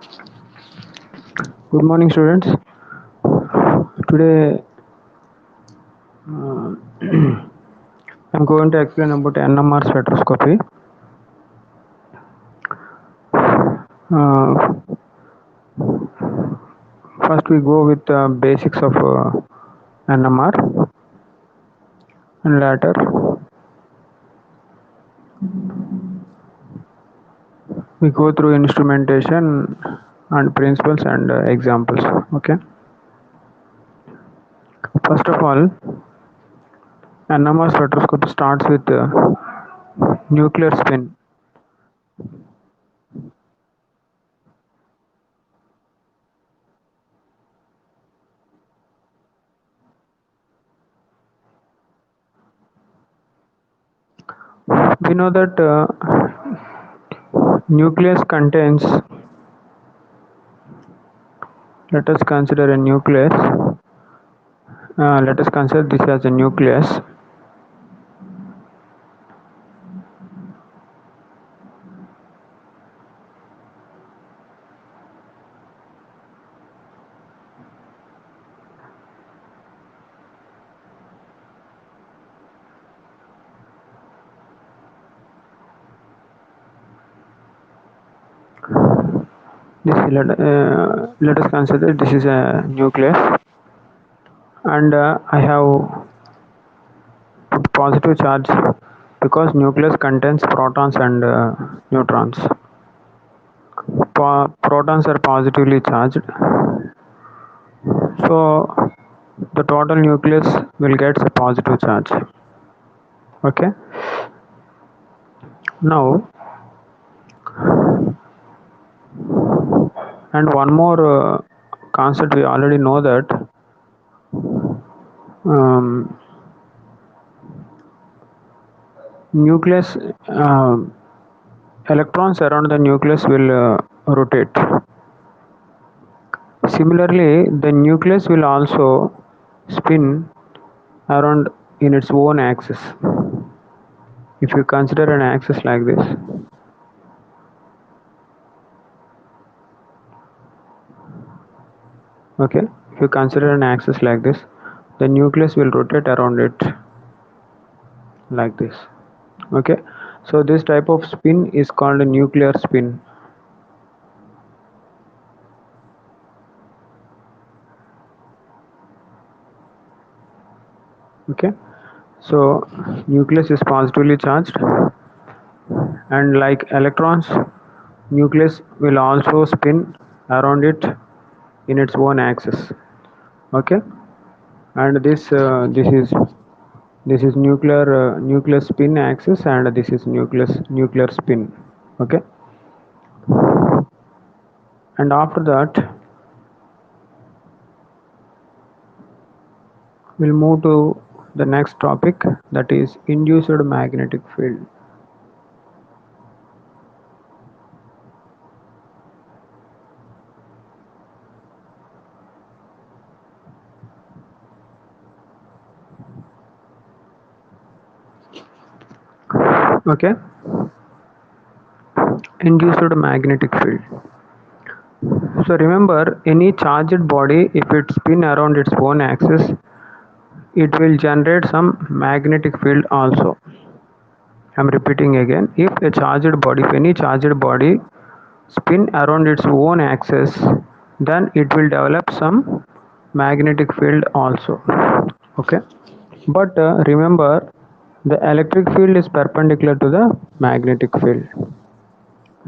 Good morning, students. Today, uh, I'm going to explain about NMR spectroscopy. Uh, First, we go with the basics of NMR, and later we go through instrumentation and principles and examples. Okay. First of all, NMR spectroscopy starts with nuclear spin. We know that nucleus contains. Let us consider a nucleus. Let us consider this as a nucleus. Let us consider this is a nucleus, and I have put positive charge because nucleus contains protons and neutrons. Protons are positively charged, so the total nucleus will get a positive charge. Okay. Now, and one more concept we already know that um, nucleus electrons around the nucleus will rotate. Similarly, the nucleus will also spin around in its own axis. If you consider an axis like this, okay, if you consider an axis like this, the nucleus will rotate around it like this. Okay, so this type of spin is called a nuclear spin. Okay, so nucleus is positively charged, and like electrons, nucleus will also spin around it in its own axis. Okay, and this is nuclear spin axis, and this is nuclear spin. Okay, and after that we'll move to the next topic, that is induced magnetic field. Okay, induced magnetic field. So remember, any charged body, if it spin around its own axis, it will generate some magnetic field also. I'm repeating again, if any charged body spin around its own axis, then it will develop some magnetic field also. Okay, but remember, the electric field is perpendicular to the magnetic field.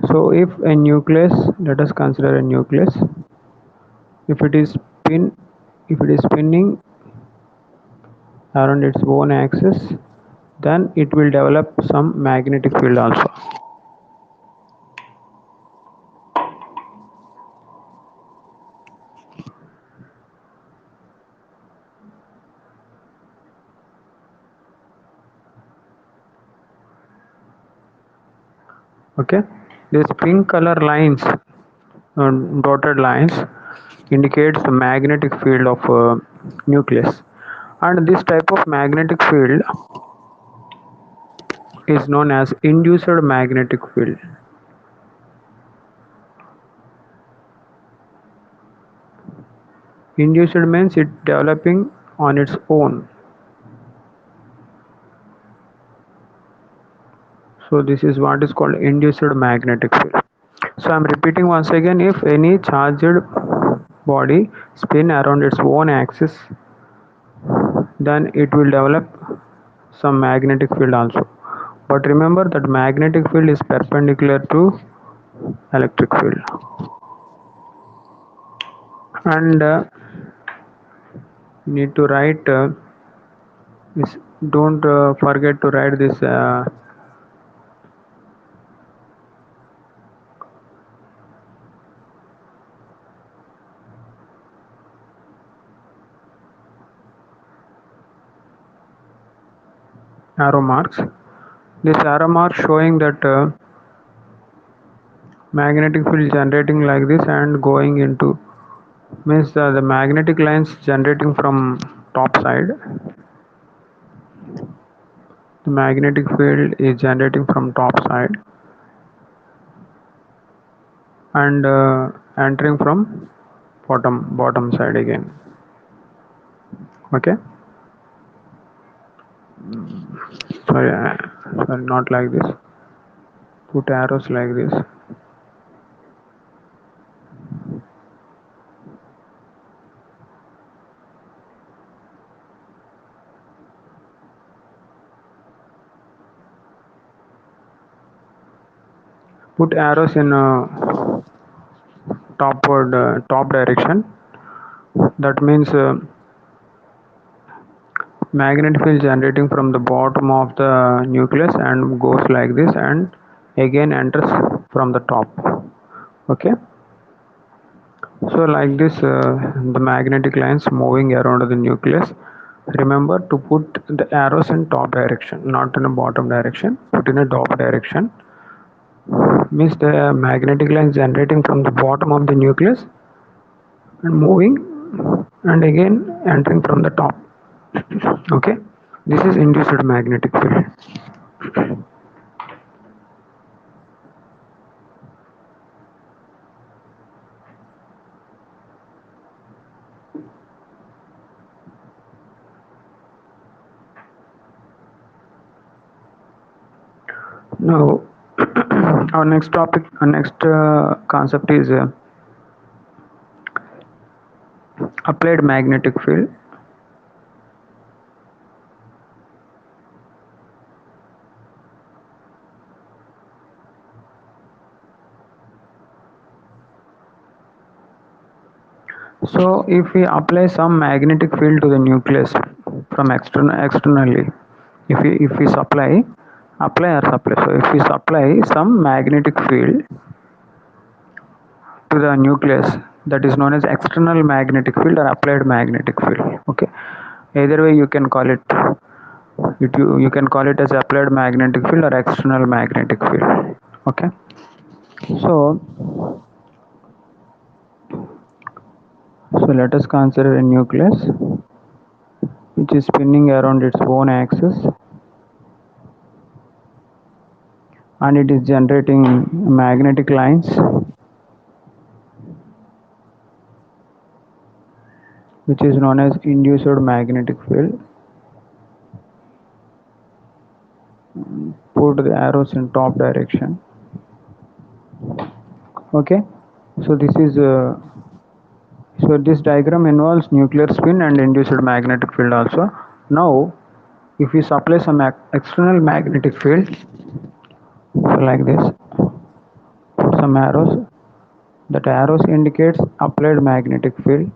So if a nucleus, let us consider a nucleus, if it is spinning around its own axis, then it will develop some magnetic field also. Okay, these pink color lines, dotted lines, indicates the magnetic field of nucleus, and this type of magnetic field is known as induced magnetic field. Induced means it developing on its own. So this is what is called induced magnetic field. So I'm repeating once again, if any charged body spin around its own axis, then it will develop some magnetic field also. But remember that magnetic field is perpendicular to electric field. And need to write this, don't forget to write this arrow marks. This arrow mark showing that magnetic field generating like this and going into, means the magnetic lines generating from top side. The magnetic field is generating from top side and entering from bottom side again. Okay, sorry, sorry, not like this. Put arrows like this. Put arrows in top direction. That means magnetic field generating from the bottom of the nucleus and goes like this and again enters from the top. Okay, so like this the magnetic lines moving around the nucleus. Remember to put the arrows in top direction, not in a bottom direction. Put in a top direction, means the magnetic lines generating from the bottom of the nucleus and moving and again entering from the top. Okay, this is induced magnetic field. Now our next topic, our next concept is applied magnetic field. So if we apply some magnetic field to the nucleus from externally, if we apply or supply. So if we supply some magnetic field to the nucleus, that is known as external magnetic field or applied magnetic field. Okay, either way you can call it. You can call it as applied magnetic field or external magnetic field. Okay, so let us consider a nucleus which is spinning around its own axis and it is generating magnetic lines which is known as induced magnetic field. Put the arrows in top direction. Okay, so this diagram involves nuclear spin and induced magnetic field also. Now if we supply some external magnetic field, so like this, put some arrows. That arrows indicates applied magnetic field,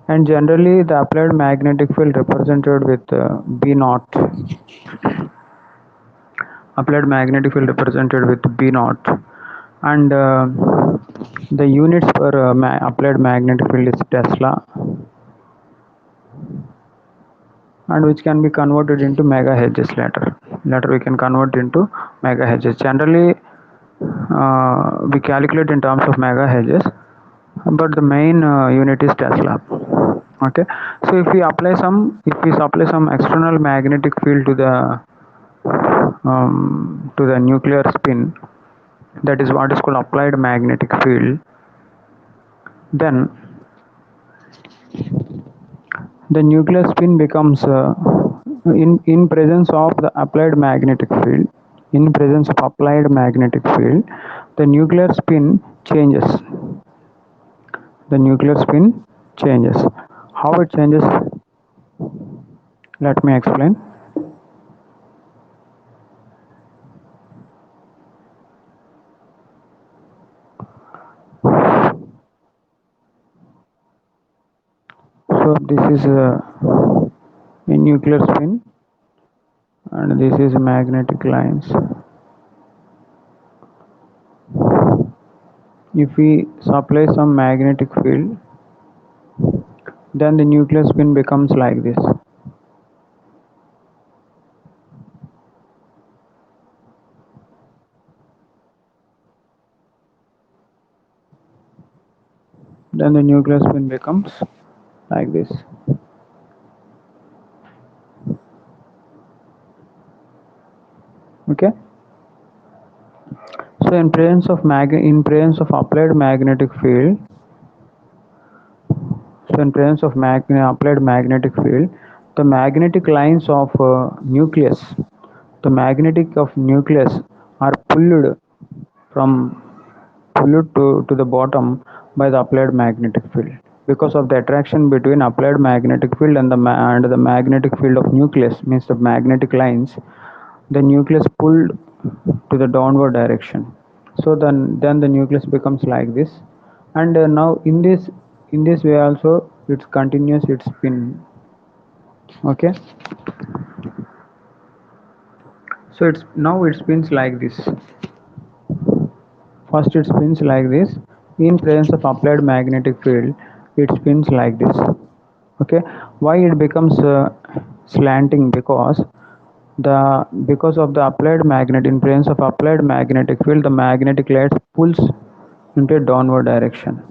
and generally the applied magnetic field represented with B naught. Applied magnetic field represented with B naught, and the units for applied magnetic field is Tesla, and which can be converted into megahertz later. Later we can convert into megahertz. Generally we calculate in terms of megahertz, but the main unit is Tesla. Okay, so if we supply some external magnetic field to the nuclear spin, that is what is called applied magnetic field, then The nuclear spin becomes in presence of the applied magnetic field. In presence of applied magnetic field, the nuclear spin changes. The nuclear spin changes. How it changes? Let me explain. So this is a nuclear spin, and this is magnetic lines. If we supply some magnetic field, then the nuclear spin becomes like this. Then the nuclear spin becomes like this. Okay. So in presence of applied magnetic field, applied magnetic field, the magnetic lines of nucleus, the magnetic of nucleus are from pulled to the bottom by the applied magnetic field. Because of the attraction between applied magnetic field and the magnetic field of nucleus, means the magnetic lines, the nucleus pulled to the downward direction. So then the nucleus becomes like this, and now in this way also it's continuous its spin. Okay, so it's now it spins like this. First it spins like this. In presence of applied magnetic field, it spins like this. Okay, why it becomes slanting? Because of the applied magnet, in presence of applied magnetic field, the magnetic light pulls into a downward direction.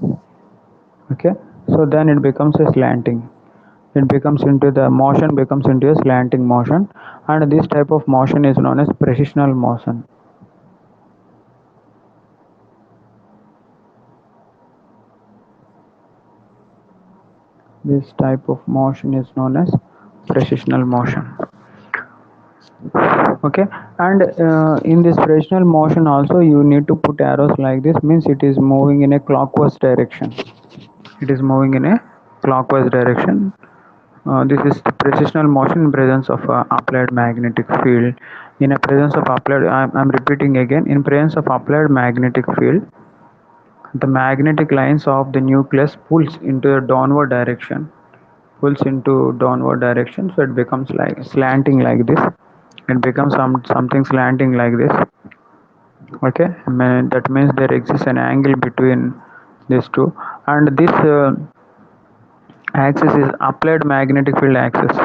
Okay, so then it becomes a slanting. It becomes into the motion becomes into a slanting motion, and this type of motion is known as precessional motion. This type of motion is known as precessional motion. Okay, and in this precessional motion also you need to put arrows like this, means it is moving in a clockwise direction. It is moving in a clockwise direction. This is the precessional motion in presence of applied magnetic field. In a presence of applied, I'm repeating again, in presence of applied magnetic field, the magnetic lines of the nucleus pulls into downward direction, so it becomes like slanting like this. It becomes something slanting like this. Okay, that means there exists an angle between these two, and this axis is applied magnetic field axis.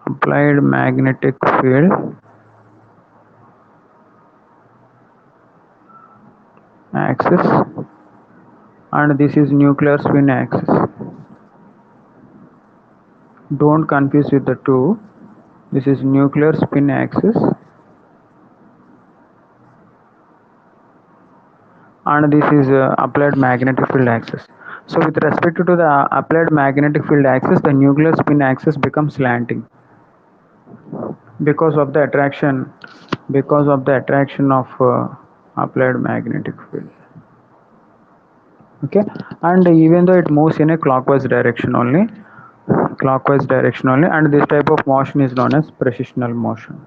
Applied magnetic field axis, and this is nuclear spin axis. Don't confuse with the two. This is nuclear spin axis, and this is applied magnetic field axis. So with respect to the applied magnetic field axis, the nuclear spin axis becomes slanting because of the attraction of applied magnetic field. Okay, and even though it moves in a clockwise direction only, and this type of motion is known as precessional motion.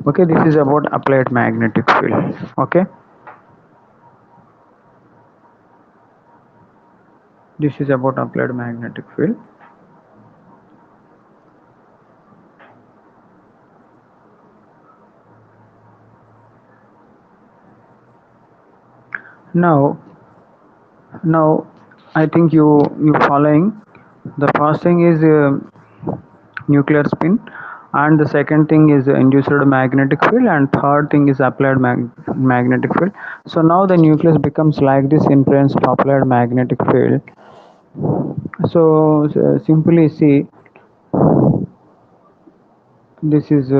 Okay, this is about applied magnetic field. Okay, this is about applied magnetic field. Now I think you following. The first thing is nuclear spin, and the second thing is induced magnetic field, and third thing is applied magnetic field. So now the nucleus becomes like this in presence of applied magnetic field. So simply see, this is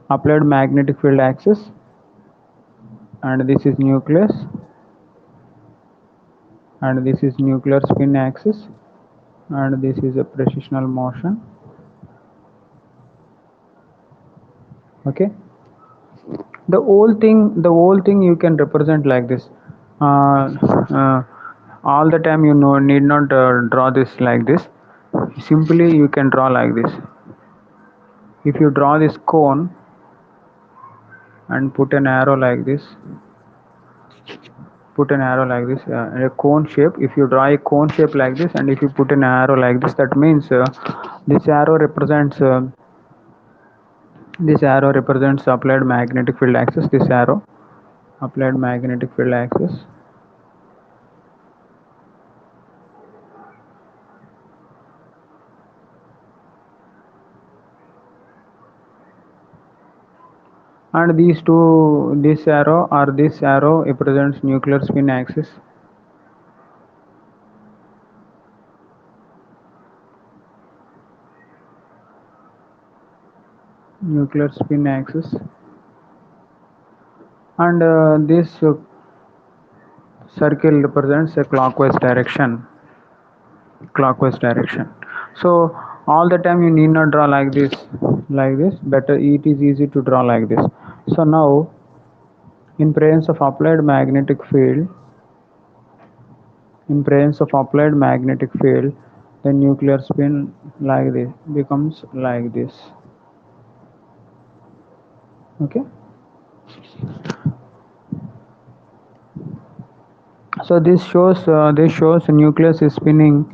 applied magnetic field axis, and this is nucleus, and this is nuclear spin axis, and this is a precessional motion. Okay, the whole thing you can represent like this. uh, uh, all the time you know need not draw this like this. Simply you can draw like this. If you draw this cone and put an arrow like this, a cone shape. If you draw a cone shape like this, and if you put an arrow like this, that means this arrow represents applied magnetic field axis. This arrow, applied magnetic field axis. And these two, this arrow represents nuclear spin axis. Nuclear spin axis. And this circle represents a clockwise direction. So all the time you need not draw like this. Better, it is easy to draw like this. So now, in presence of applied magnetic field, the nuclear spin like this becomes like this. Okay, so this shows the nucleus is spinning,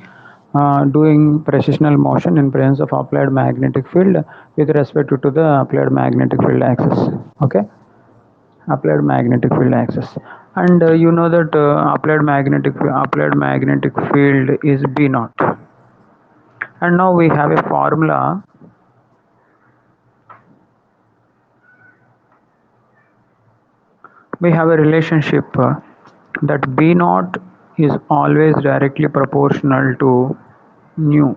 doing precessional motion in presence of applied magnetic field with respect to the applied magnetic field axis. Okay, applied magnetic field axis. And you know that applied magnetic field is B naught. And now we have a formula. We have a relationship that B naught is always directly proportional to nu.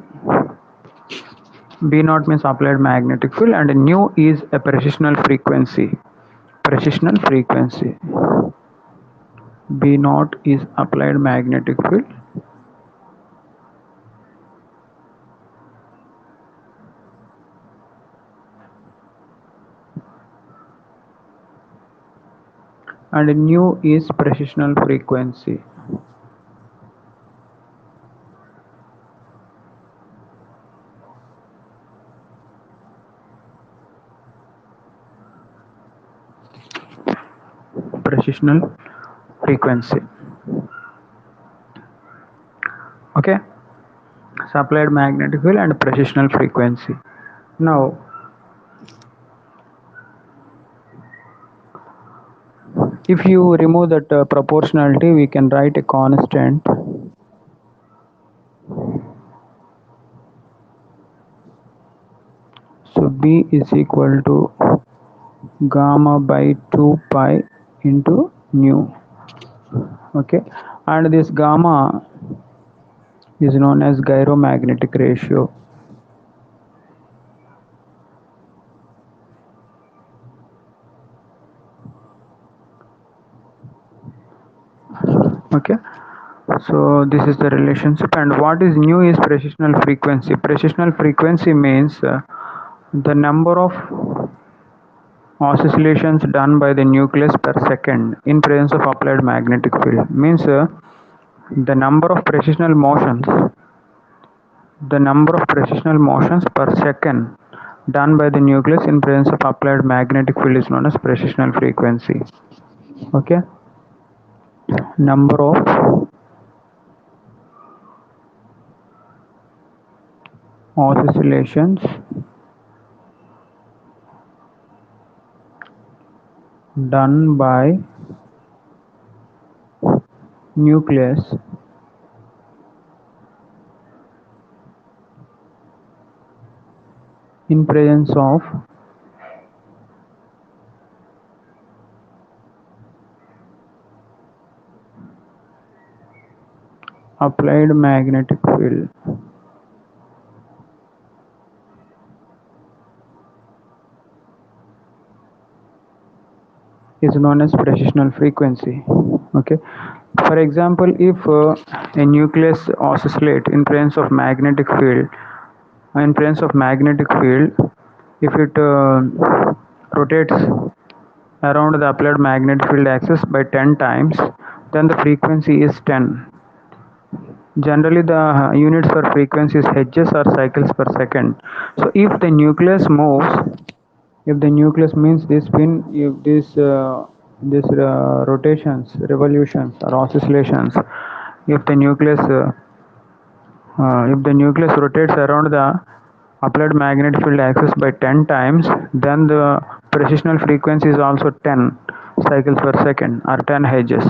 B naught means applied magnetic field, and nu is a precessional frequency. B naught is applied magnetic field, and nu is precessional frequency. Precessional frequency. Okay, so applied magnetic field and precessional frequency. Now, if you remove that proportionality, we can write a constant. So B is equal to gamma by 2 pi into nu. Okay, and this gamma is known as gyromagnetic ratio. Okay, so this is the relationship. And what is nu is precessional frequency. Precessional frequency means the number of oscillations done by the nucleus per second in presence of applied magnetic field. Means the number of precessional motions per second done by the nucleus in presence of applied magnetic field is known as precessional frequency. Okay, number of oscillations done by nucleus in presence of applied magnetic field. is known as precessional frequency. Okay. For example, if a nucleus oscillate in presence of magnetic field, if it rotates around the applied magnetic field axis by 10 times, then the frequency is 10. Generally, the units for frequency is hertz or cycles per second. So, if the nucleus means this spin, if this rotations, revolutions, or oscillations, if the nucleus rotates around the applied magnetic field axis by 10 times, then the precessional frequency is also 10 cycles per second or 10 hertz.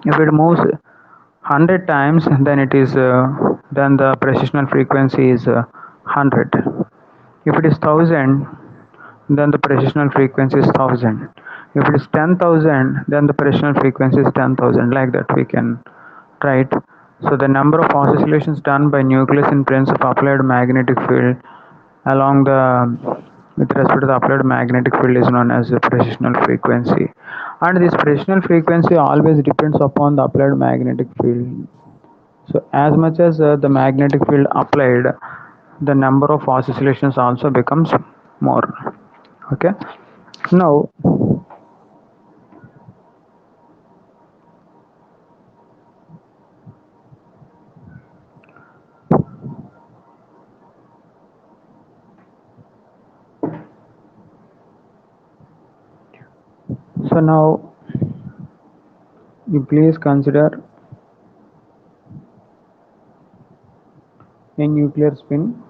If it moves 100 times, then the precessional frequency is 100. If it is 1000, then the precessional frequency is 1000. If it is 10,000, then the precessional frequency is 10,000. Like that we can write. So the number of oscillations done by nucleus in presence of applied magnetic field along the with respect to the applied magnetic field is known as the precessional frequency. And this precessional frequency always depends upon the applied magnetic field. So as much as the magnetic field applied, the number of oscillations also becomes more. Okay. Now, now you please consider a nuclear spin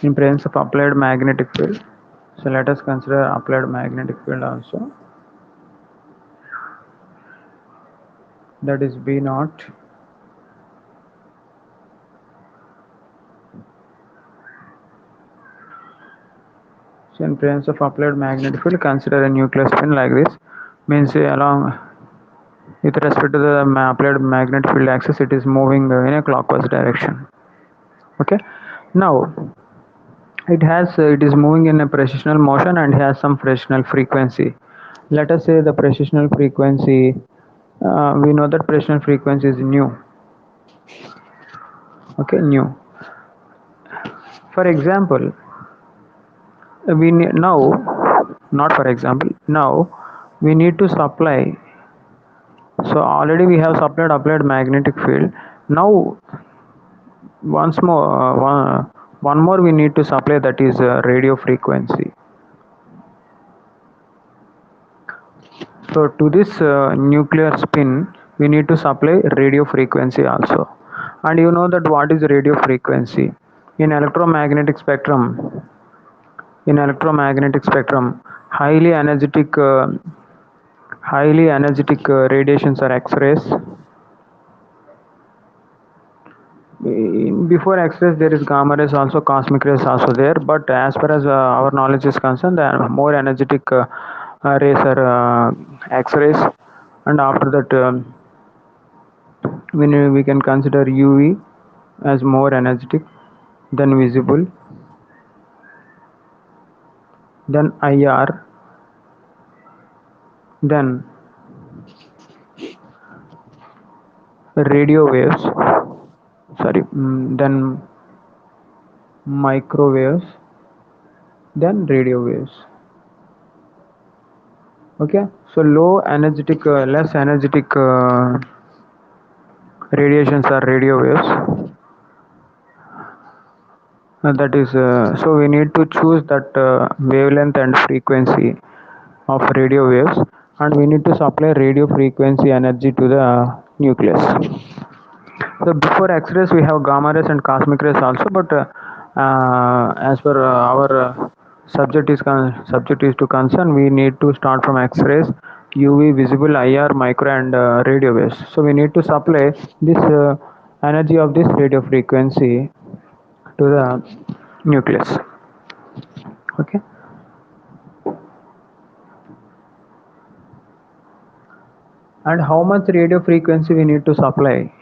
in presence of applied magnetic field. So let us consider applied magnetic field also. That is B naught. So in presence of applied magnetic field, consider a nuclear spin like this. Means along with respect to the applied magnetic field axis, it is moving in a clockwise direction. Okay. Now it is moving in a precessional motion and has some precessional frequency. Let us say the precessional frequency. We know that precessional frequency is nu. Okay, nu. For example, we need now, not for example, now we need to supply. So already we have supplied applied magnetic field. Now once more, one more we need to supply, that is radio frequency. So to this nuclear spin, we need to supply radio frequency also. And you know that what is radio frequency? In electromagnetic spectrum, highly energetic radiations are X-rays. Before X-rays, there is gamma rays also, cosmic rays also there. But as far as our knowledge is concerned, the more energetic rays are X-rays, and after that we can consider UV as more energetic, then visible, then IR, then radio waves, then microwaves, then radio waves. Okay, so less energetic radiations are radio waves. That is, so we need to choose that wavelength and frequency of radio waves, and we need to supply radio frequency energy to the nucleus. So before X-rays, we have gamma rays and cosmic rays also, but as per our subject is to concern, we need to start from X-rays, UV, visible, IR, micro, and radio waves. So we need to supply this energy of this radio frequency to the nucleus. Okay. And how much radio frequency we need to supply?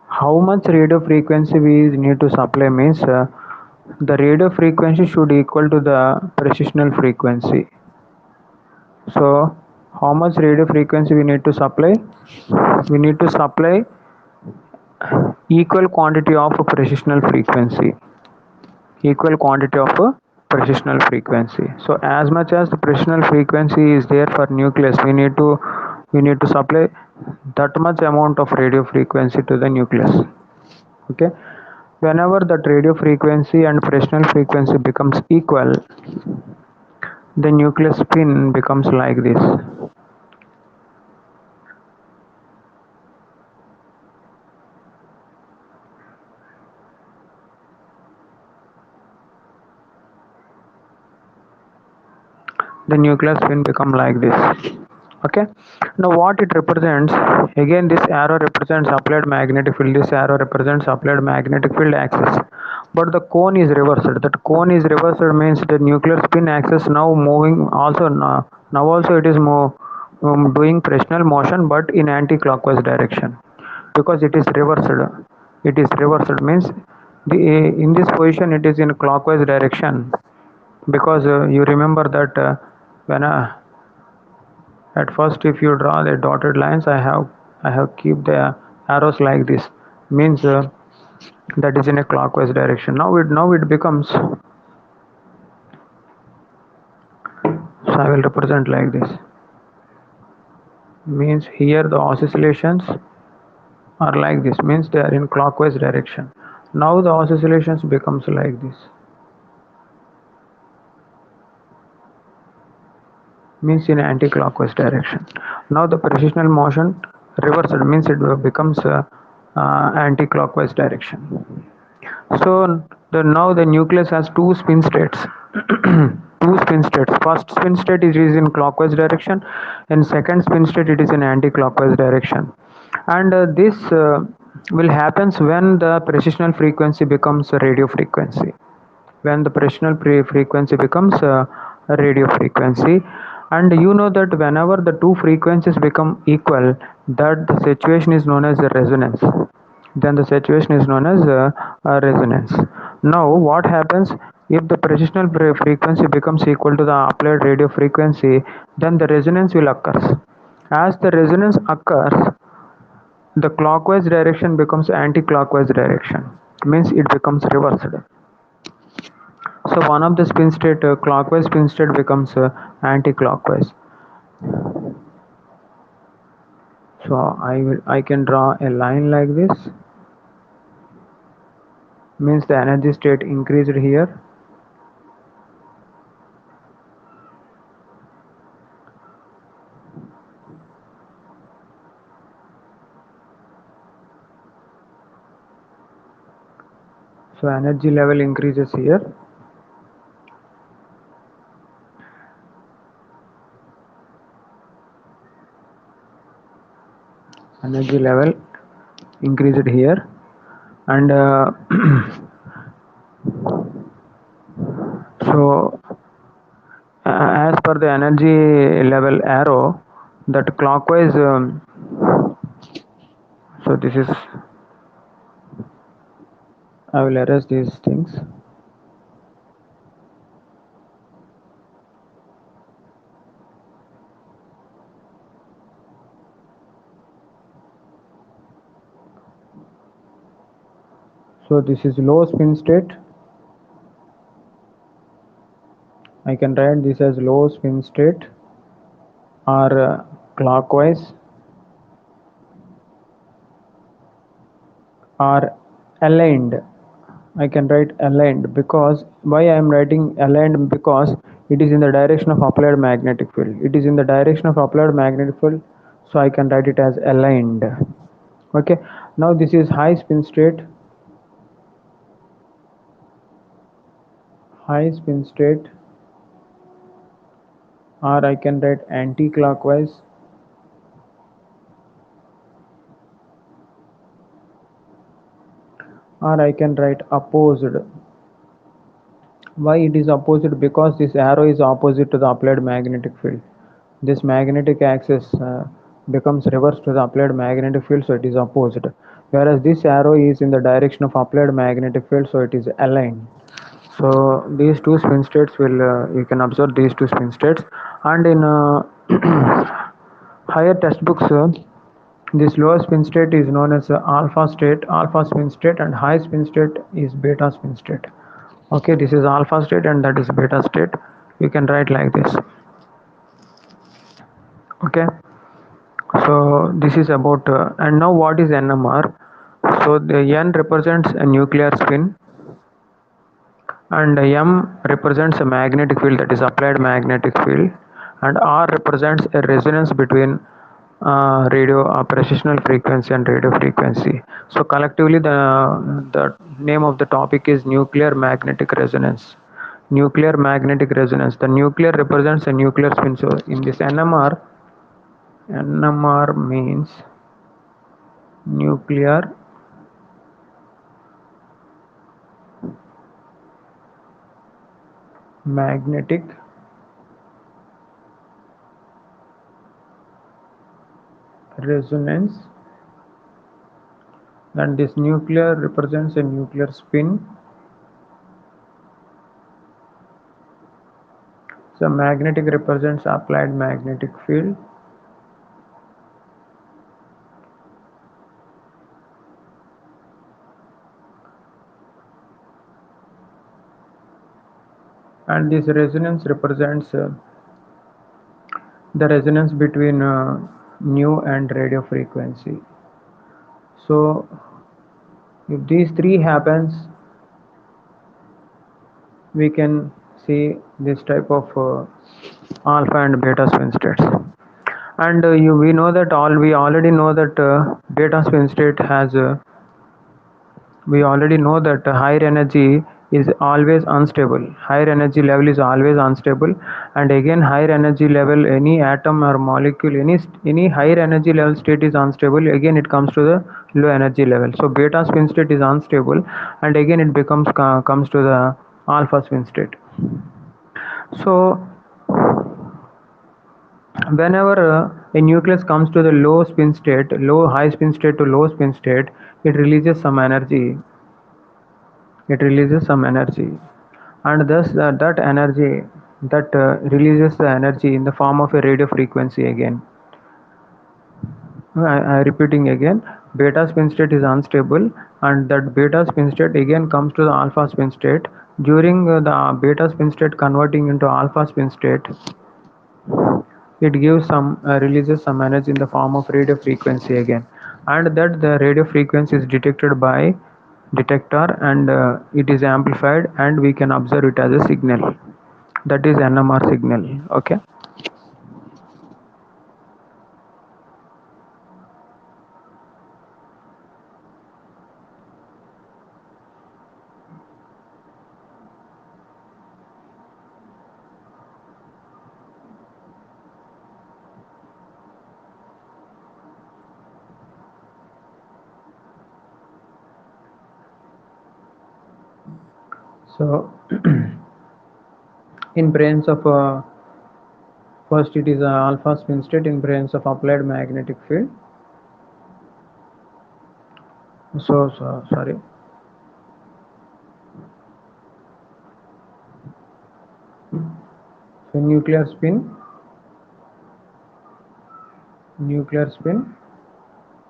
How much radio frequency we need to supply means the radio frequency should equal to the precessional frequency. So how much radio frequency we need to supply? We need to supply equal quantity of precessional frequency. Equal quantity of precessional frequency. So as much as the precessional frequency is there for nucleus, we need to supply that much amount of radio frequency to the nucleus. Okay. Whenever that radio frequency and precessional frequency becomes equal, the nucleus spin becomes like this. The nucleus spin become like this. Okay. Now what it represents, again this arrow represents applied magnetic field, this arrow represents applied magnetic field axis, but the cone is reversed. That cone is reversed means the nuclear spin axis now moving also, now also it is doing precessional motion but in anti-clockwise direction, because it is reversed. It is reversed means the in this position it is in clockwise direction, because you remember that when at first if you draw the dotted lines, I have keep the arrows like this, means that is in a clockwise direction. Now it becomes, so I will represent like this, means here the oscillations are like this, means they are in clockwise direction. Now the oscillations becomes like this, means in anti-clockwise direction. Now the precessional motion reversed means it becomes anti-clockwise direction. So now the nucleus has two spin states. Two spin states. First spin state is in clockwise direction, and second spin state it is in anti-clockwise direction. And this will happens when the precessional frequency becomes a radio frequency. When the precessional frequency becomes a radio frequency, and you know that whenever the two frequencies become equal, that the situation is known as a resonance. Then the situation is known as a resonance. Now what happens if the precessional frequency becomes equal to the applied radio frequency? Then the resonance will occur. As the resonance occurs, the clockwise direction becomes anti-clockwise direction, means it becomes reversed. So one of the spin state, clockwise spin state becomes anti-clockwise. So I can draw a line like this, means the energy state increased here. So energy level increases here. Energy level increased here, and so as per the energy level arrow, that clockwise, so this is, I will erase these things. So this is low spin state. I can write this as low spin state, or clockwise, or aligned. I can write aligned, because why I am writing aligned, because it is in the direction of applied magnetic field. It is in the direction of applied magnetic field, so I can write it as aligned. Okay. Now this is high spin state. High spin state, or I can write anti-clockwise, or I can write opposed. Why it is opposite? Because this arrow is opposite to the applied magnetic field. This magnetic axis becomes reverse to the applied magnetic field, so it is opposite. Whereas this arrow is in the direction of applied magnetic field, so it is aligned. So these two spin states will, you can observe these two spin states, and in Higher textbooks, this lower spin state is known as alpha spin state, and high spin state is beta spin state. Okay, this is alpha state and that is beta state. You can write like this. Okay, so this is about, and now what is NMR? So the N represents a nuclear spin, and M represents a magnetic field, that is applied magnetic field, and R represents a resonance between radio precessional frequency and radio frequency. So collectively the name of the topic is nuclear magnetic resonance. Nuclear magnetic resonance. The nuclear represents a nuclear spin. So in this NMR means nuclear magnetic resonance, and this nuclear represents a nuclear spin. So magnetic represents applied magnetic field, and this resonance represents the resonance between nu and radio frequency. So if these three happens, we can see this type of alpha and beta spin states. And we already know that beta spin state has we already know that higher energy is always unstable. Higher energy level is always unstable, and again higher energy level, any atom or molecule, any higher energy level state is unstable. Again it comes to the low energy level. So beta spin state is unstable, and again it comes to the alpha spin state. So whenever a nucleus comes to the high spin state to low spin state, it releases some energy. And thus that energy that releases the energy in the form of a radio frequency again. I repeating again, beta spin state is unstable, and that beta spin state again comes to the alpha spin state. During the beta spin state converting into alpha spin state, it gives some releases some energy in the form of radio frequency again, and that the radio frequency is detected by detector, and it is amplified, and we can observe it as a signal. That is NMR signal. Okay, so in brains of first it is a alpha spin state in brains of applied magnetic field. So sorry. So nuclear spin,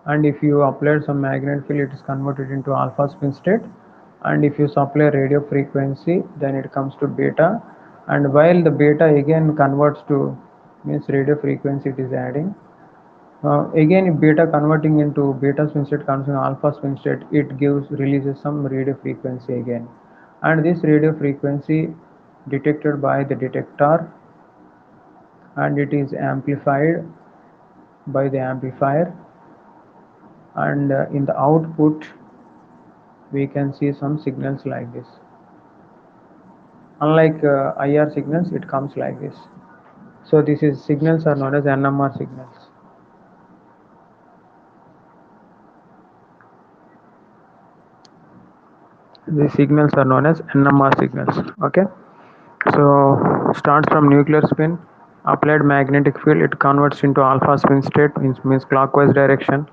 and if you apply some magnet field, it is converted into alpha spin state, and if you supply radio frequency, then it comes to beta, and while the beta again converts to means radio frequency it is adding. Again, if beta converting into beta spin state comes in alpha spin state, it releases some radio frequency again, and this radio frequency detected by the detector, and it is amplified by the amplifier, and in the output we can see some signals like this. Unlike IR signals, it comes like this. So signals are known as NMR signals. These signals are known as NMR signals. Okay, so starts from nuclear spin, applied magnetic field, it converts into alpha spin state, means clockwise direction.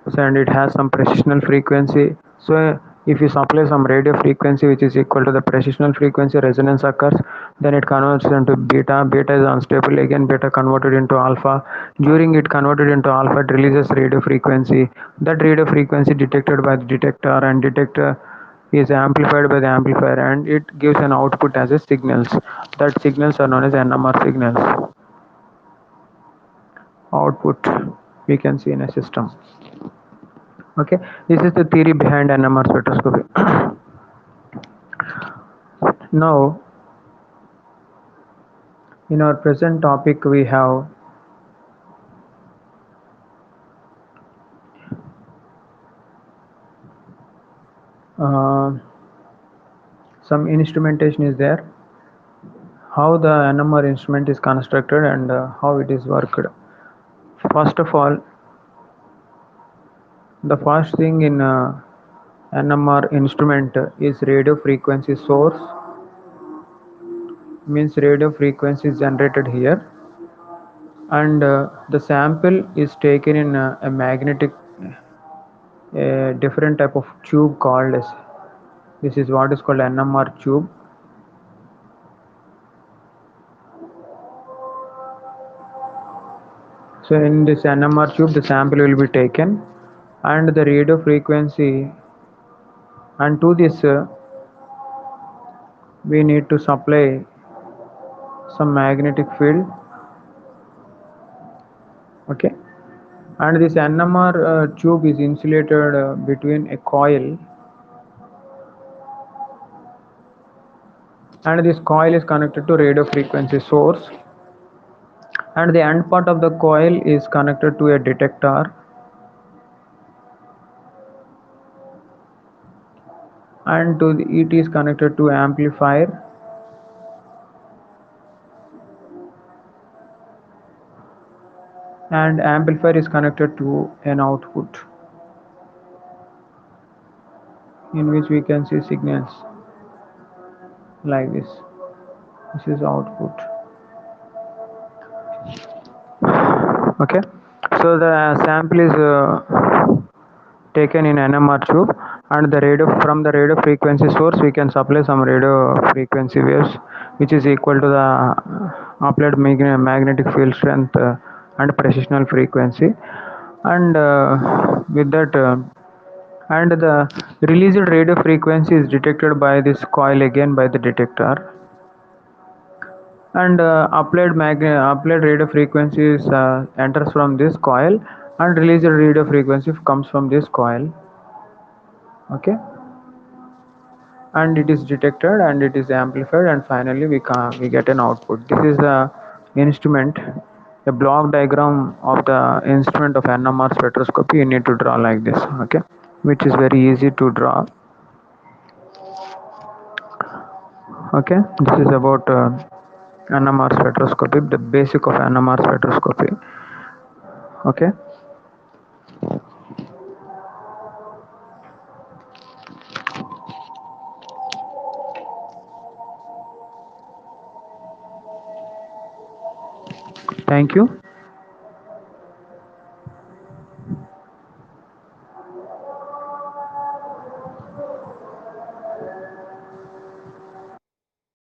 So, and it has some precessional frequency. So If you supply some radio frequency which is equal to the precessional frequency, resonance occurs, then it converts into beta. Beta is unstable, again beta converted into alpha. During it converted into alpha, it releases radio frequency. That radio frequency detected by the detector, and detector is amplified by the amplifier, and it gives an output as a signals. That signals are known as NMR signals. Output we can see in a system. Okay, this is the theory behind NMR spectroscopy. Now, in our present topic, we have uh, some instrumentation is there, how the NMR instrument is constructed, and how it is worked. First of all, the first thing in NMR instrument is radio frequency source, means radio frequency is generated here, and the sample is taken in a magnetic different type of tube called as, this is what is called NMR tube. So in this NMR tube, the sample will be taken, and the radio frequency, and to this we need to supply some magnetic field. Okay, and this NMR tube is insulated between a coil, and this coil is connected to radio frequency source, and the end part of the coil is connected to a detector, and it is connected to amplifier, and amplifier is connected to an output in which we can see signals like this. This is output. Okay, so the sample is taken in NMR tube, and the radio, from the radio frequency source we can supply some radio frequency waves which is equal to the applied magnetic field strength and precessional frequency, and with that and the released radio frequency is detected by this coil, again by the detector, and applied radio frequencies enters from this coil, and released radio frequency comes from this coil. Okay, and it is detected and it is amplified, and finally we get an output. This is the instrument, a block diagram of the instrument of NMR spectroscopy. You need to draw like this. Okay, which is very easy to draw. Okay, this is about NMR spectroscopy, the basic of NMR spectroscopy. Okay, thank you.